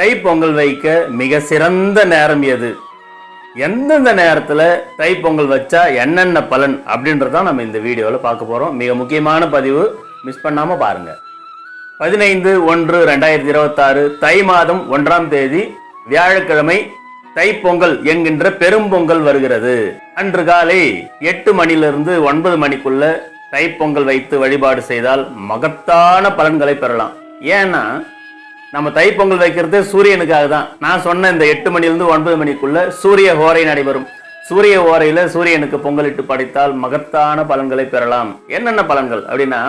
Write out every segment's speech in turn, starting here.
தைப்பொங்கல் வைக்க மிக சிறந்த நேரம் எது, எந்தெந்த நேரத்தில் தைப்பொங்கல் வச்சா என்னென்ன பலன் அப்படின்றதான் நம்ம இந்த வீடியோவில் பார்க்க போகிறோம். மிக முக்கியமான பதிவு, மிஸ் பண்ணாமல் பாருங்கள். 15/1/2026 தை மாதம் 1ஆம் தேதி வியாழக்கிழமை தைப்பொங்கல் என்கின்ற பெரும்பொங்கல் வருகிறது. அன்று காலை 8 மணிலிருந்து 9 மணிக்குள்ள தைப்பொங்கல் வைத்து வழிபாடு செய்தால் மகத்தான பலன்களை பெறலாம். ஏன்னா நம்ம தைப்பொங்கல் வைக்கிறது சூரியனுக்காக தான். நான் சொன்ன இந்த 8 மணிலிருந்து 9 மணிக்குள்ள சூரிய ஹோரை நடைபெறும். சூரிய ஹோரையில சூரியனுக்கு பொங்கலிட்டு படைத்தால் மகத்தான பலன்களை பெறலாம். என்னென்ன பலன்கள் அப்படின்னா,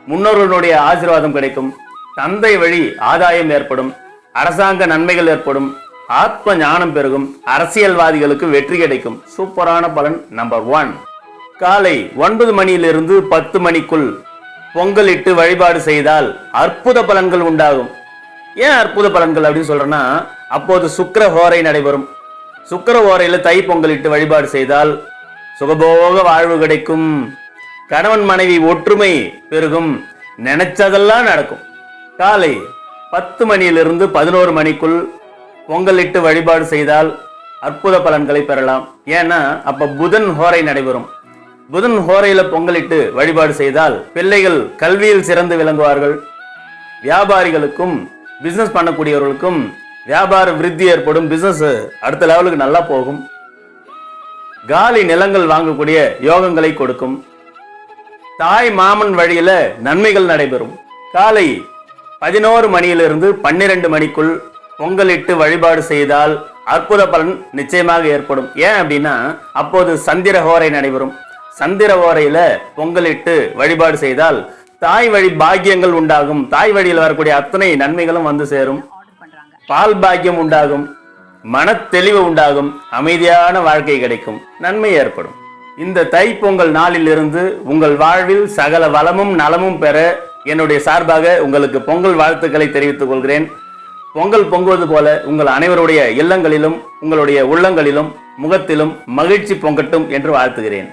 முன்னோர்களுடைய ஆசீர்வாதம் கிடைக்கும், தந்தை வழி ஆதாயம் ஏற்படும், அரசாங்க நன்மைகள் ஏற்படும், ஆத்ம ஞானம் பெருகும், அரசியல்வாதிகளுக்கு வெற்றி கிடைக்கும். சூப்பரான பலன் நம்பர் 1. காலை 9 மணியிலிருந்து 10 மணிக்குள் பொங்கலிட்டு வழிபாடு செய்தால் அற்புத பலன்கள் உண்டாகும். ஏன் அற்புத பலன்கள் அப்படின்னு சொல்றேன்னா, அப்போது சுக்கிர ஹோரை நடைபெறும். சுக்கிர ஹோரையில தை பொங்கலிட்டு வழிபாடு செய்தால் சுகபோக வாழ்வு கிடைக்கும், கணவன் மனைவி ஒற்றுமை பெருகும், நினைச்சதெல்லாம் நடக்கும். காலை 10 மணியிலிருந்து 11 மணிக்குள் பொங்கலிட்டு வழிபாடு செய்தால் அற்புத பலன்களை பெறலாம். ஏன்னா அப்ப புதன் ஹோரை நடைபெறும். புதன் ஹோரையில பொங்கலிட்டு வழிபாடு செய்தால் பிள்ளைகள் கல்வியில் சிறந்து விளங்குவார்கள். வியாபாரிகளுக்கும் பிசினஸ் பண்ணக்கூடியவர்களுக்கும் வியாபார விருத்தி ஏற்படும், பிசினஸ் அடுத்த லெவலுக்கு நல்லா போகும். காலி நிலங்கள் வாங்கக்கூடிய யோகங்களை கொடுக்கும். தாய் மாமன் வழியில நன்மைகள் நடைபெறும். காலை 11 மணியிலிருந்து 12 மணிக்குள் பொங்கலிட்டு வழிபாடு செய்தால் அற்புத பலன் நிச்சயமாக ஏற்படும். ஏன் அப்படின்னா அப்போது சந்திர ஹோரை நடைபெறும். சந்திர ஹோரையில பொங்கலிட்டு வழிபாடு செய்தால் தாய் வழி பாக்கியங்கள் உண்டாகும். தாய் வழியில் வரக்கூடிய அத்தனை நன்மைகளும் வந்து சேரும். பால் பாக்கியம் உண்டாகும், மன தெளிவு உண்டாகும், அமைதியான வாழ்க்கை கிடைக்கும், நன்மை ஏற்படும். இந்த தைப்பொங்கல் நாளில் இருந்து உங்கள் வாழ்வில் சகல வளமும் நலமும் பெற என்னுடைய சார்பாக உங்களுக்கு பொங்கல் வாழ்த்துக்களை தெரிவித்துக் கொள்கிறேன். பொங்கல் பொங்குவது போல உங்கள் அனைவருடைய இல்லங்களிலும் உங்களுடைய உள்ளங்களிலும் முகத்திலும் மகிழ்ச்சி பொங்கட்டும் என்று வாழ்த்துகிறேன்.